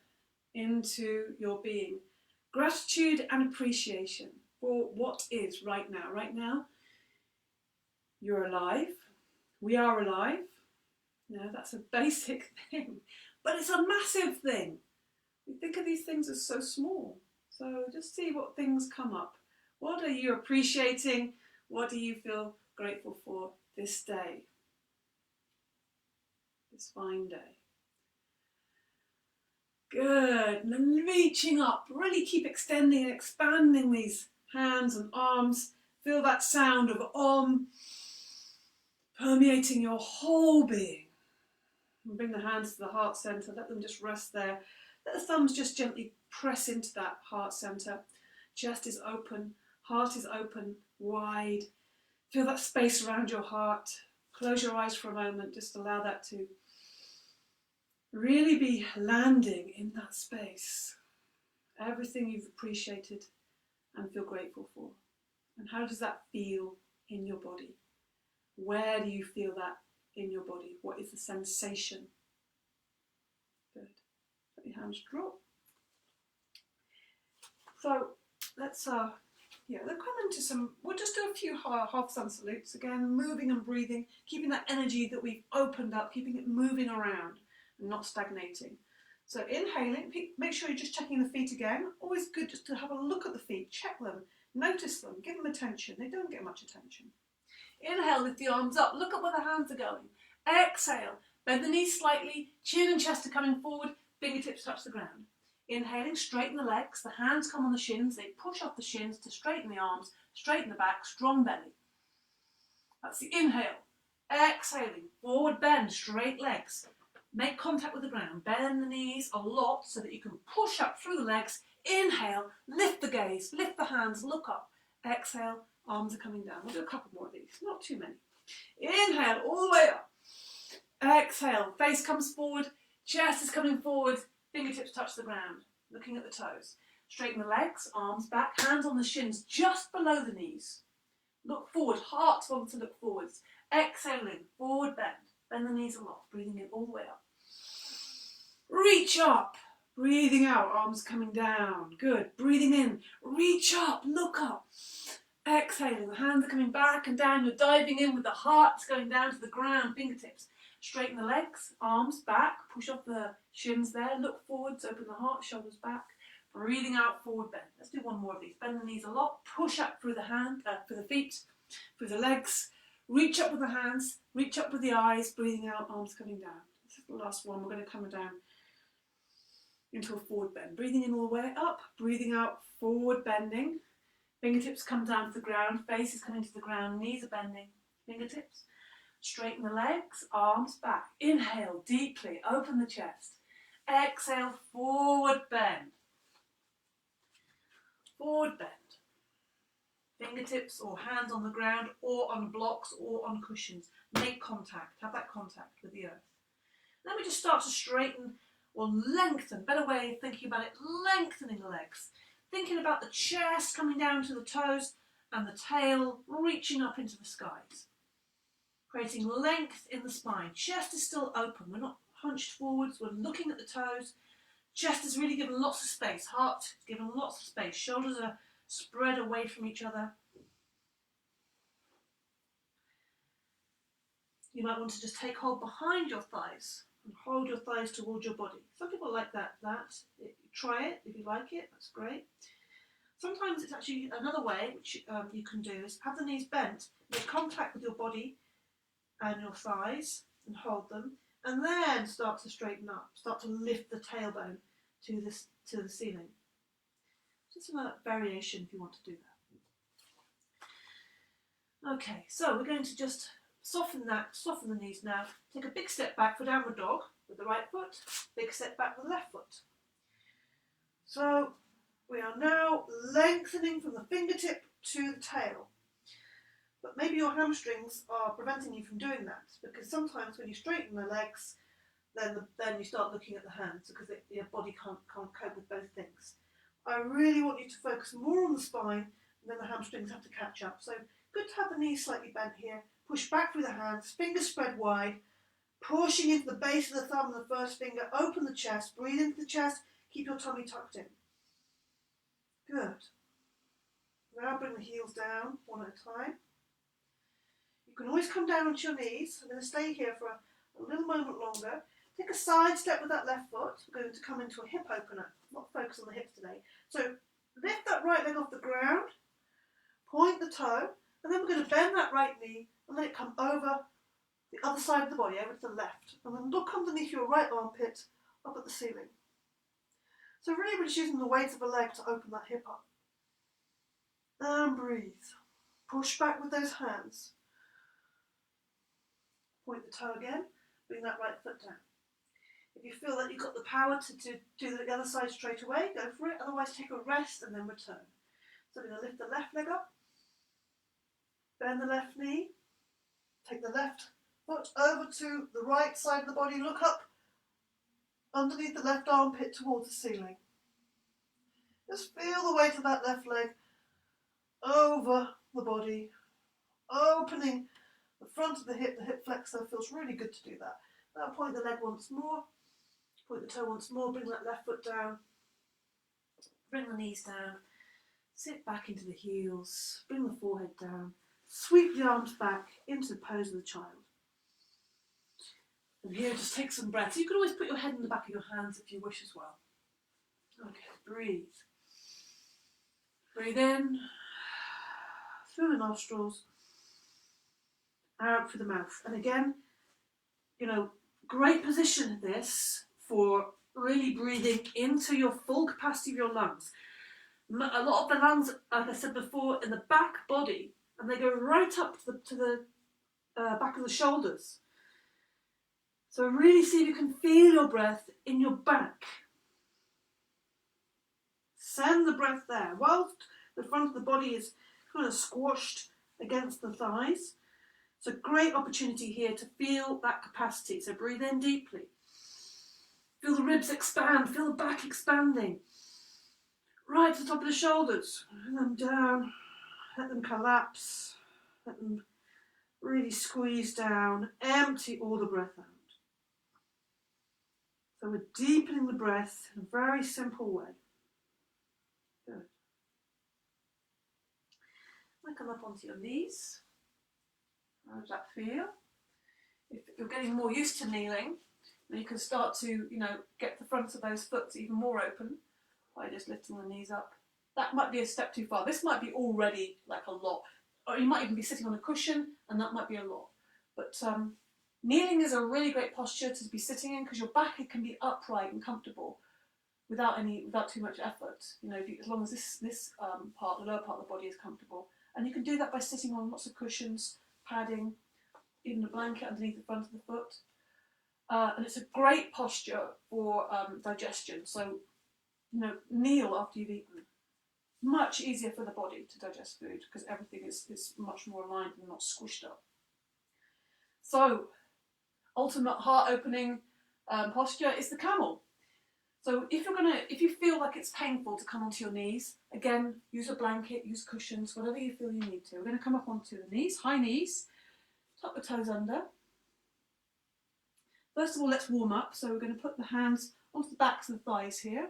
into your being. Gratitude and appreciation for what is right now. Right now, you're alive. We are alive. That's a basic thing, but it's a massive thing. We think of these things as so small. So just see what things come up. What are you appreciating? What do you feel grateful for this day? This fine day. Good. And then reaching up. Really keep extending and expanding these hands and arms. Feel that sound of om permeating your whole being. And bring the hands to the heart centre. Let them just rest there. Let the thumbs just gently press into that heart centre. Chest is open. Heart is open, wide. Feel that space around your heart. Close your eyes for a moment. Just allow that to really be landing in that space. Everything you've appreciated and feel grateful for. And how does that feel in your body? Where do you feel that in your body? What is the sensation? Good. Let your hands drop. So let's come into some, we'll just do a few half sun salutes again, moving and breathing, keeping that energy that we've opened up, keeping it moving around and not stagnating. So inhaling, make sure you're just checking the feet again. Always good just to have a look at the feet, check them, notice them, give them attention. They don't get much attention. Inhale, lift the arms up. Look at where the hands are going. Exhale, bend the knees slightly. Chin and chest are coming forward. Fingertips touch the ground. Inhaling, straighten the legs. The hands come on the shins. They push off the shins to straighten the arms, straighten the back, strong belly. That's the inhale. Exhaling, forward bend, straight legs. Make contact with the ground. Bend the knees a lot so that you can push up through the legs. Inhale, lift the gaze, lift the hands, look up. Exhale, arms are coming down. We'll do a couple more of these, not too many. Inhale, all the way up. Exhale, face comes forward, chest is coming forward, fingertips touch the ground, looking at the toes. Straighten the legs, arms back, hands on the shins, just below the knees. Look forward, heart wants to look forwards. Exhaling, forward bend. Bend the knees a lot, breathing in all the way up. Reach up, breathing out, arms coming down. Good, breathing in, reach up, look up. Exhaling, the hands are coming back and down. You're diving in with the heart going down to the ground, fingertips. Straighten the legs, arms back, push off the shins there, look forwards, open the heart, shoulders back. Breathing out, forward bend. Let's do one more of these. Bend the knees a lot, push up through the feet, through the legs. Reach up with the hands, reach up with the eyes, breathing out, arms coming down. This is the last one. We're going to come down into a forward bend. Breathing in all the way up, breathing out, forward bending. Fingertips come down to the ground, face is coming to the ground, knees are bending. Fingertips. Straighten the legs, arms back. Inhale deeply, open the chest. Exhale, forward bend. Forward bend. Fingertips or hands on the ground or on blocks or on cushions. Make contact, have that contact with the earth. Then we just start to straighten or lengthen, better way of thinking about it, lengthening the legs. Thinking about the chest coming down to the toes and the tail reaching up into the skies. Creating length in the spine. Chest is still open, we're not hunched forwards, we're looking at the toes. Chest is really given lots of space, heart is given lots of space, shoulders are spread away from each other. You might want to just take hold behind your thighs and hold your thighs towards your body. Some people like that. Try it if you like it, that's great. Sometimes it's actually another way which you can do is have the knees bent, make contact with your body and your thighs and hold them, and then start to straighten up, start to lift the tailbone to the ceiling. Just another variation if you want to do that. Okay, so we're going to just soften the knees now. Take a big step back for downward dog with the right foot, big step back with the left foot. So we are now lengthening from the fingertip to the tail. But maybe your hamstrings are preventing you from doing that, because sometimes when you straighten the legs, then you start looking at the hands because your body can't cope with both things. I really want you to focus more on the spine, and then the hamstrings have to catch up. So good to have the knees slightly bent here. Push back through the hands, fingers spread wide, pushing into the base of the thumb and the first finger. Open the chest, breathe into the chest, keep your tummy tucked in. Good. Now bring the heels down one at a time. You can always come down onto your knees. I'm going to stay here for a little moment longer. Take a side step with that left foot. We're going to come into a hip opener. Not focus on the hips today. So lift that right leg off the ground, point the toe, and then we're going to bend that right knee and let it come over the other side of the body, over to the left. And then look underneath your right armpit up at the ceiling. So really we're just using the weight of the leg to open that hip up. And breathe. Push back with those hands. Point the toe again, bring that right foot down. If you feel that you've got the power to do the other side straight away, go for it. Otherwise take a rest and then return. So we're going to lift the left leg up, bend the left knee, take the left foot over to the right side of the body, look up underneath the left armpit towards the ceiling. Just feel the weight of that left leg over the body, opening the front of the hip flexor. Feels really good to do that. Now point the leg once more, point the toe once more, bring that left foot down, bring the knees down, sit back into the heels, bring the forehead down, sweep the arms back into the pose of the child. And here just take some breaths. You can always put your head in the back of your hands if you wish as well. Okay, breathe. Breathe in through the nostrils. out through the mouth. And again, you know, great position this for really breathing into your full capacity of your lungs. A lot of the lungs, like I said before, in the back body, and they go right up to the back of the shoulders. So really see if you can feel your breath in your back. Send the breath there. Whilst the front of the body is kind of squashed against the thighs. It's a great opportunity here to feel that capacity. So breathe in deeply. Feel the ribs expand. Feel the back expanding. Right to the top of the shoulders. Let them down. Let them collapse. Let them really squeeze down. Empty all the breath out. So we're deepening the breath in a very simple way. Good. Now come up onto your knees. How does that feel? If you're getting more used to kneeling, then you can start to, get the fronts of those foot even more open by just lifting the knees up. That might be a step too far. This might be already like a lot. Or you might even be sitting on a cushion, and that might be a lot. But kneeling is a really great posture to be sitting in because your back can be upright and comfortable without too much effort. As long as this part, the lower part of the body, is comfortable, and you can do that by sitting on lots of cushions, padding, even a blanket underneath the front of the foot. And it's a great posture for digestion. So, kneel after you've eaten. Much easier for the body to digest food because everything is much more aligned and not squished up. So, ultimate heart-opening posture is the camel. So if you feel like it's painful to come onto your knees, again, use a blanket, use cushions, whatever you feel you need to. We're going to come up onto the knees, high knees, tuck the toes under. First of all, let's warm up. So we're going to put the hands onto the backs of the thighs here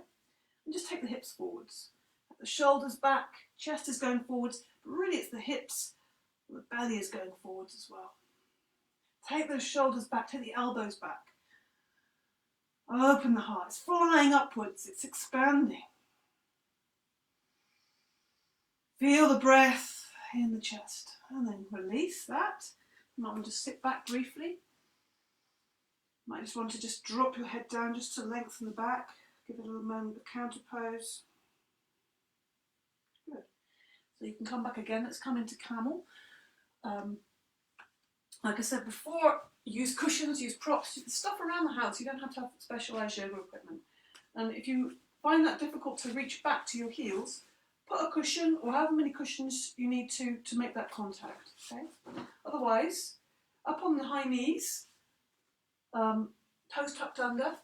and just take the hips forwards. The shoulders back, chest is going forwards, but really it's the hips, the belly is going forwards as well. Take those shoulders back, take the elbows back. Open the heart, it's flying upwards, it's expanding. Feel the breath in the chest and then release that. You might want to sit back briefly. You might just want to just drop your head down just to lengthen the back. Give it a little moment of counter pose. Good. So you can come back again. Let's come into camel. Like I said before, use cushions, use props, stuff around the house. You don't have to have specialised yoga equipment. And if you find that difficult to reach back to your heels, put a cushion or however many cushions you need to make that contact. Okay. Otherwise, up on the high knees, toes tucked under.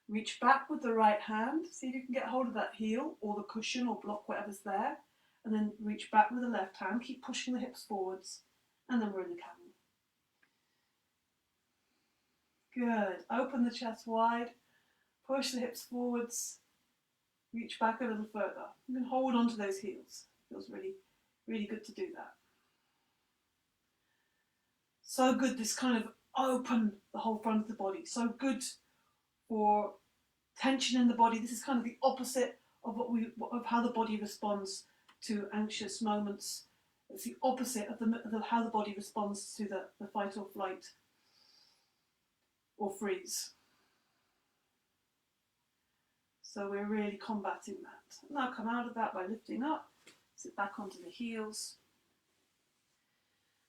Reach back with the right hand. See if you can get hold of that heel or the cushion or block, whatever's there. And then reach back with the left hand. Keep pushing the hips forwards. And then we're in the camel. Good. Open the chest wide. Push the hips forwards. Reach back a little further. You can hold on to those heels. Feels really, really good to do that. So good, this kind of open the whole front of the body. So good for tension in the body. This is kind of the opposite of how the body responds to anxious moments. It's the opposite of how the body responds to the fight or flight or freeze. So we're really combating that. Now come out of that by lifting up, sit back onto the heels.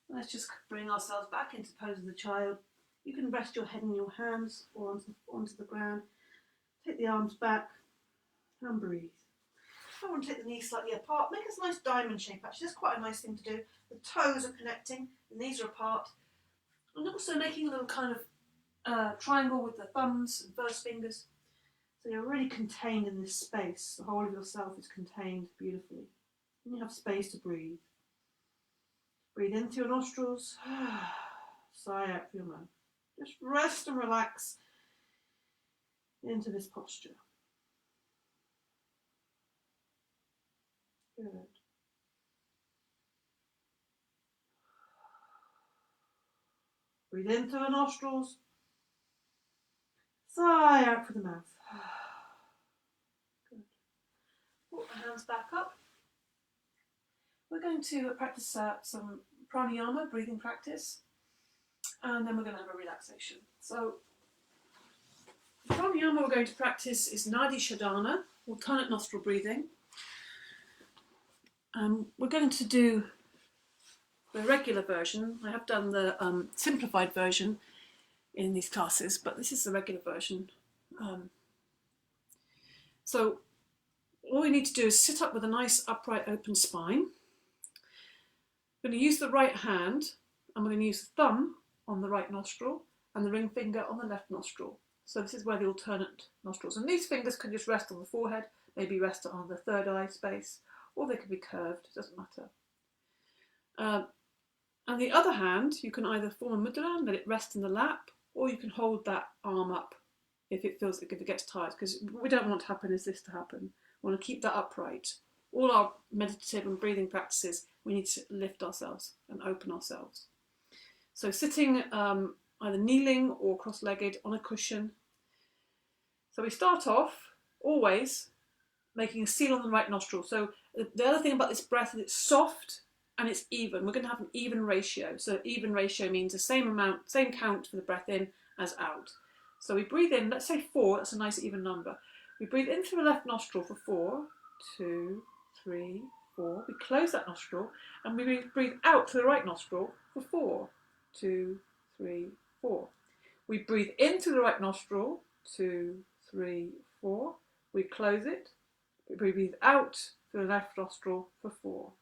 Let's just bring ourselves back into pose of the child. You can rest your head in your hands or onto the ground. Take the arms back and breathe. I want to take the knees slightly apart. Make a nice diamond shape actually. That's quite a nice thing to do. The toes are connecting, the knees are apart. And also making a little kind of triangle with the thumbs and first fingers. So you're really contained in this space. The whole of yourself is contained beautifully. And you have space to breathe. Breathe in through your nostrils. Sigh out through your mouth. Just rest and relax into this posture. Good. Breathe in through the nostrils. Sigh out through the mouth. Good. Put the hands back up. We're going to practice some pranayama, breathing practice, and then we're going to have a relaxation. So the pranayama we're going to practice is Nadi Shodhana, alternate nostril breathing. We're going to do the regular version. I have done the simplified version in these classes, but this is the regular version. So all we need to do is sit up with a nice upright open spine. I'm going to use the right hand. I'm going to use the thumb on the right nostril and the ring finger on the left nostril. So this is where the alternate nostrils. And these fingers can just rest on the forehead, maybe rest on the third eye space, or they can be curved, it doesn't matter. And the other hand, you can either form a mudra and let it rest in the lap, or you can hold that arm up if it gets tired, because what we don't want to happen is this to happen. We want to keep that upright. All our meditative and breathing practices, we need to lift ourselves and open ourselves. So sitting either kneeling or cross-legged on a cushion. So we start off always making a seal on the right nostril. So the other thing about this breath is it's soft and it's even. We're going to have an even ratio. So even ratio means the same amount, same count for the breath in as out. So we breathe in, let's say 4, that's a nice even number. We breathe in through the left nostril for 4, 2, 3, 4. We close that nostril and we breathe out through the right nostril for 4, 2, 3, 4. We breathe in through the right nostril, 2, 3, 4. We close it. We breathe out through the left nostril for 4.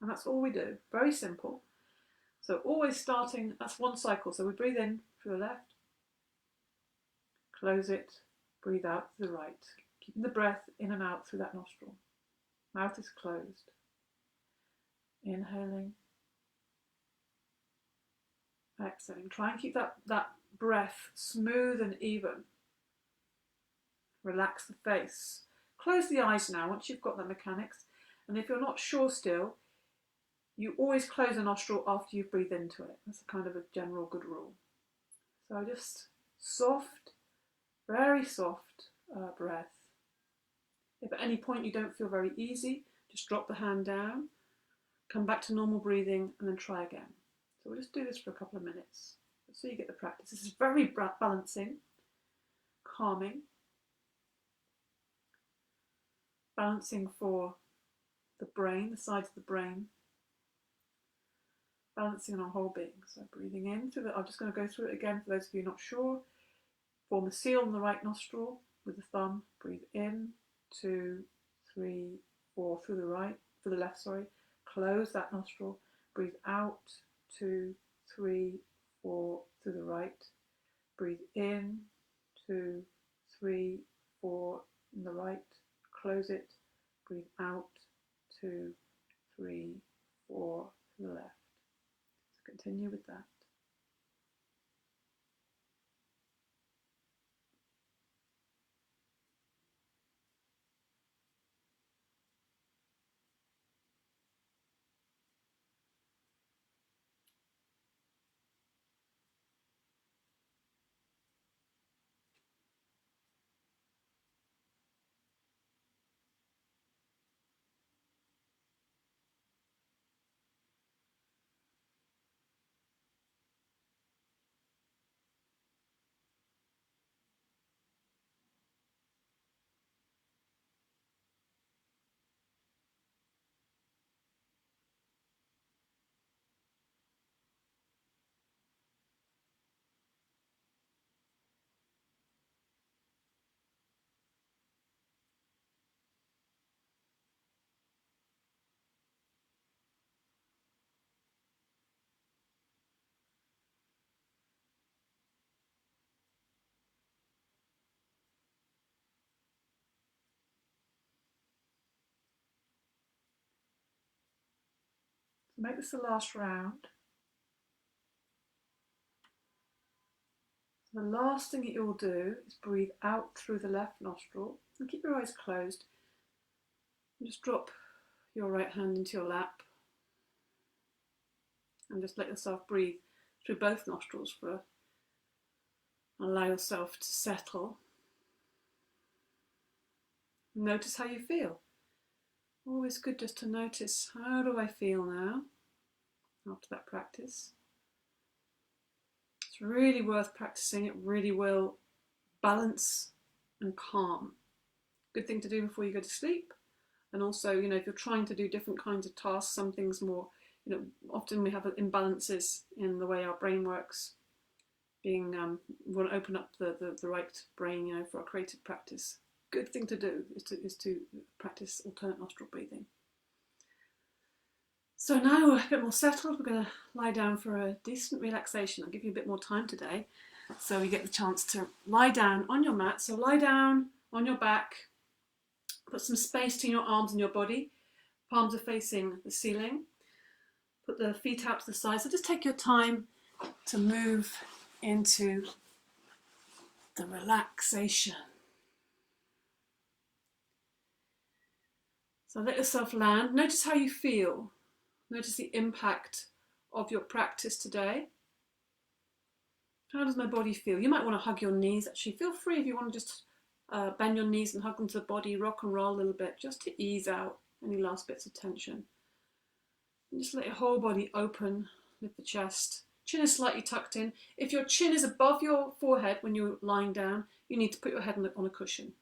And that's all we do. Very simple. So always starting, that's one cycle. So we breathe in through the left, close it, breathe out through the right. Keeping the breath in and out through that nostril. Mouth is closed. Inhaling. Exhaling. Try and keep that breath smooth and even. Relax the face. Close the eyes now once you've got the mechanics. And if you're not sure still, you always close a nostril after you breathe into it. That's a kind of a general good rule. So just soft, very soft breath. If at any point you don't feel very easy, just drop the hand down, come back to normal breathing and then try again. So we'll just do this for a couple of minutes so you get the practice. This is very balancing, calming, balancing for the brain, the sides of the brain, balancing on our whole being. So breathing in through I'm just going to go through it again for those of you not sure. Form a seal on the right nostril with the thumb. Breathe in, 2, 3, 4 through the left, sorry. Close that nostril. Breathe out, 2, 3, 4 through the right. Breathe in, 2, 3, 4 in the right. Close it. Breathe out, 2, 3, 4 to the left. So continue with that. So make this the last round. The last thing that you'll do is breathe out through the left nostril and keep your eyes closed. And just drop your right hand into your lap and just let yourself breathe through both nostrils allow yourself to settle. Notice how you feel. Always good just to notice, how do I feel now? after that practice. It's really worth practicing. It really will balance and calm. Good thing to do before you go to sleep. And also, if you're trying to do different kinds of tasks, some things more, often we have imbalances in the way our brain works. We want to open up the right brain, for our creative practice. Good thing to do is to practice alternate nostril breathing. So now we're a bit more settled. We're going to lie down for a decent relaxation. I'll give you a bit more time today, so you get the chance to lie down on your mat. So lie down on your back. Put some space between your arms and your body. Palms are facing the ceiling. Put the feet out to the side. So just take your time to move into the relaxation. So let yourself land. Notice how you feel. Notice the impact of your practice today. How does my body feel? You might want to hug your knees. Actually, feel free if you want to just bend your knees and hug them to the body, rock and roll a little bit, just to ease out any last bits of tension. And just let your whole body open, lift the chest. Chin is slightly tucked in. If your chin is above your forehead when you're lying down, you need to put your head on a cushion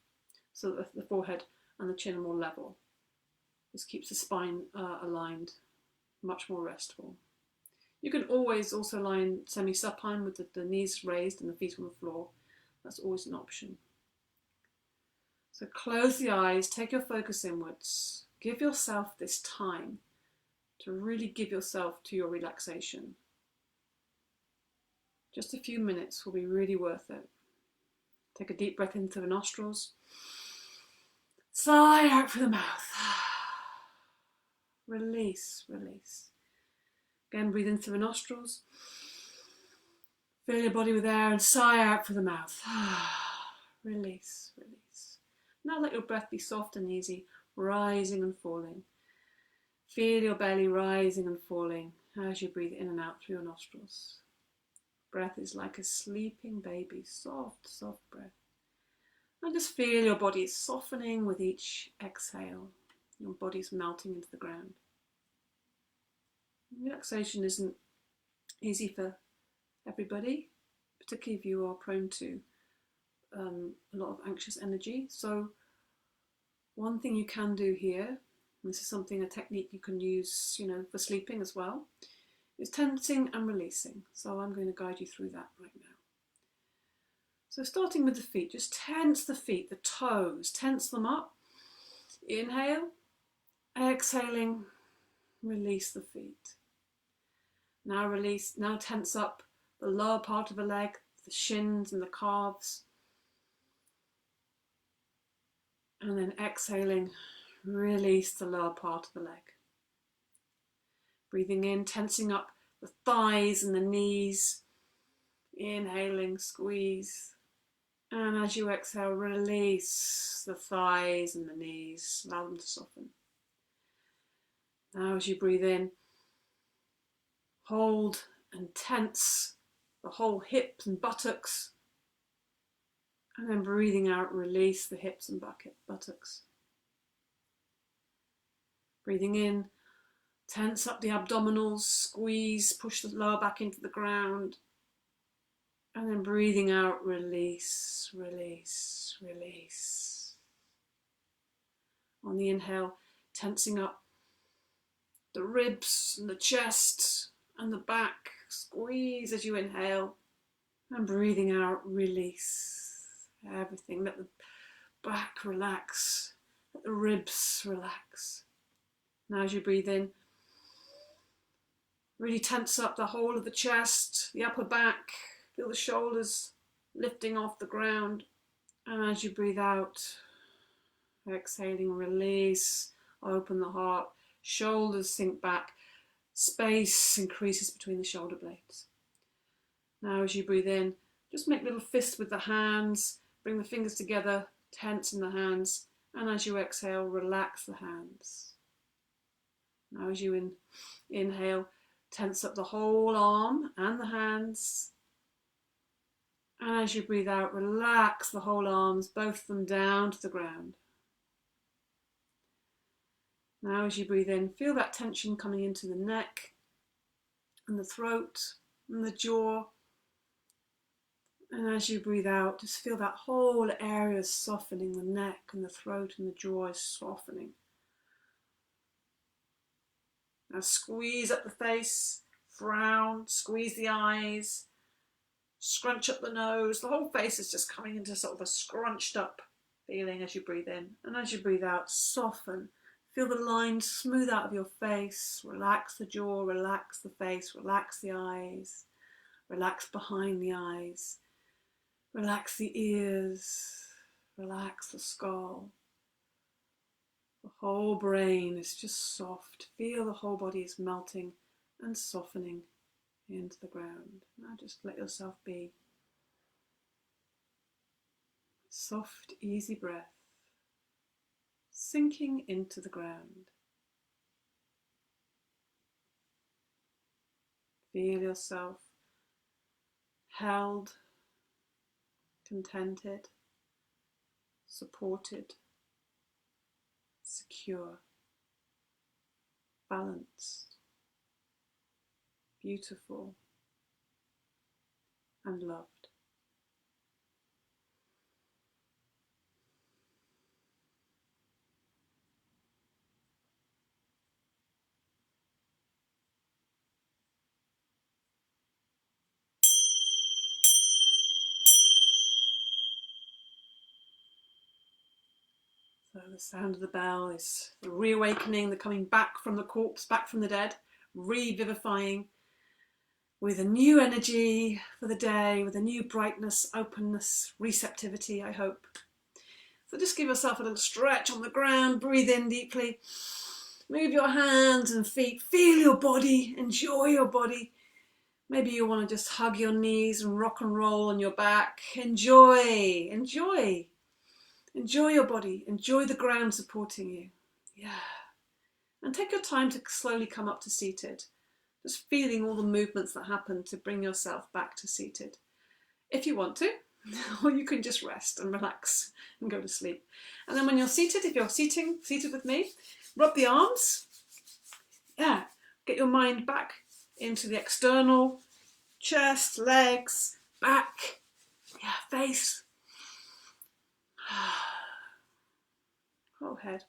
so that the forehead and the chin are more level. This keeps the spine aligned, much more restful. You can always also lie in semi-supine with the knees raised and the feet on the floor. That's always an option. So close the eyes, take your focus inwards. Give yourself this time to really give yourself to your relaxation. Just a few minutes will be really worth it. Take a deep breath into the nostrils. Sigh out through the mouth. Release, release. Again, breathe in through the nostrils. Fill your body with air and sigh out through the mouth. Release, release. Now let your breath be soft and easy, rising and falling. Feel your belly rising and falling as you breathe in and out through your nostrils. Breath is like a sleeping baby, soft, soft breath. And just feel your body softening with each exhale. Your body's melting into the ground. Relaxation isn't easy for everybody, particularly if you are prone to a lot of anxious energy. So one thing you can do here, and this is a technique you can use, for sleeping as well, is tensing and releasing. So I'm going to guide you through that right now. So starting with the feet, just tense the feet, the toes, tense them up. Inhale, exhaling, release the feet. Now release, now tense up the lower part of the leg, the shins and the calves. And then exhaling, release the lower part of the leg. Breathing in, tensing up the thighs and the knees. Inhaling, squeeze. And as you exhale, release the thighs and the knees. Allow them to soften. Now as you breathe in, hold and tense the whole hips and buttocks. And then breathing out, release the hips and buttocks. Breathing in, tense up the abdominals, squeeze, push the lower back into the ground. And then breathing out, release, release, release. On the inhale, tensing up the ribs and the chest and the back. Squeeze as you inhale. And breathing out, release everything. Let the back relax. Let the ribs relax. Now as you breathe in, really tense up the whole of the chest, the upper back. Feel the shoulders lifting off the ground. And as you breathe out, exhaling, release, open the heart, shoulders sink back, space increases between the shoulder blades. Now as you breathe in, just make little fists with the hands, bring the fingers together, tense in the hands, and as you exhale, relax the hands. Now as you inhale, tense up the whole arm and the hands. And as you breathe out, relax the whole arms, both of them down to the ground. Now as you breathe in, feel that tension coming into the neck, and the throat and the jaw. And as you breathe out, just feel that whole area softening, the neck and the throat and the jaw is softening. Now squeeze up the face, frown, squeeze the eyes, scrunch up the nose. The whole face is just coming into sort of a scrunched up feeling as you breathe in. And as you breathe out, soften. Feel the lines smooth out of your face. Relax the jaw, relax the face, relax the eyes, relax behind the eyes. Relax the ears, relax the skull. The whole brain is just soft. Feel the whole body is melting and softening into the ground. Now just let yourself be. Soft, easy breath, sinking into the ground. Feel yourself held, contented, supported, secure, balanced, beautiful, and loved. So the sound of the bell is the reawakening, the coming back from the corpse, back from the dead, revivifying with a new energy for the day, with a new brightness, openness, receptivity, I hope. So just give yourself a little stretch on the ground, breathe in deeply, move your hands and feet, feel your body, enjoy your body. Maybe you want to just hug your knees and rock and roll on your back. Enjoy, enjoy. Enjoy your body, enjoy the ground supporting you. Yeah. And take your time to slowly come up to seated. Just feeling all the movements that happen to bring yourself back to seated. If you want to, or you can just rest and relax and go to sleep. And then when you're seated, if you're seated with me, rub the arms. Yeah. Get your mind back into the external, chest, legs, back, yeah, face. Whole head.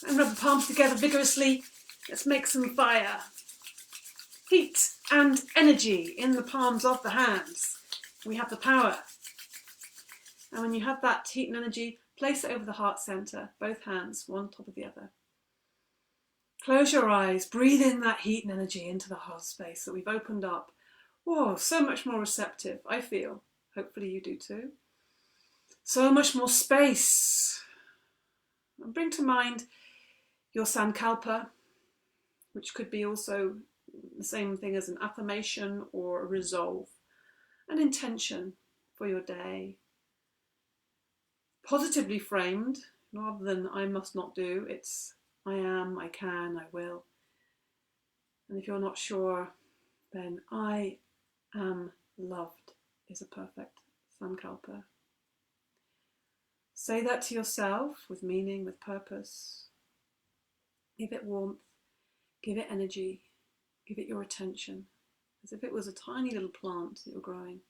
And rub the palms together vigorously. Let's make some fire. Heat and energy in the palms of the hands. We have the power. And when you have that heat and energy, place it over the heart center, both hands, one on top of the other. Close your eyes, breathe in that heat and energy into the heart space that we've opened up. Whoa, so much more receptive, I feel. Hopefully you do too. So much more space. And bring to mind your sankalpa, which could be also the same thing as an affirmation or a resolve, an intention for your day. Positively framed, rather than I must not do, it's I am, I can, I will. And if you're not sure, then I am loved is a perfect sankalpa. Say that to yourself with meaning, with purpose. Give it warmth, give it energy, give it your attention, as if it was a tiny little plant that you're growing.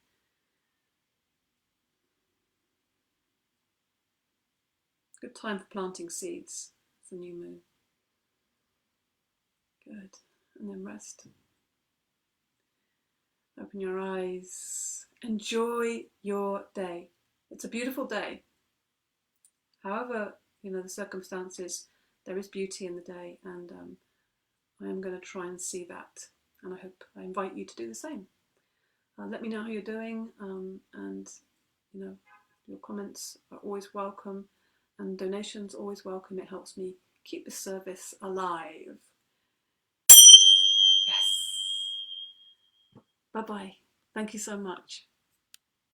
Good time for planting seeds. It's a new moon. Good. And then rest. Open your eyes. Enjoy your day. It's a beautiful day. However, the circumstances, there is beauty in the day, and I am going to try and see that. And I invite you to do the same. Let me know how you're doing, and your comments are always welcome, and donations always welcome. It helps me keep this service alive. Yes. Bye-bye. Thank you so much.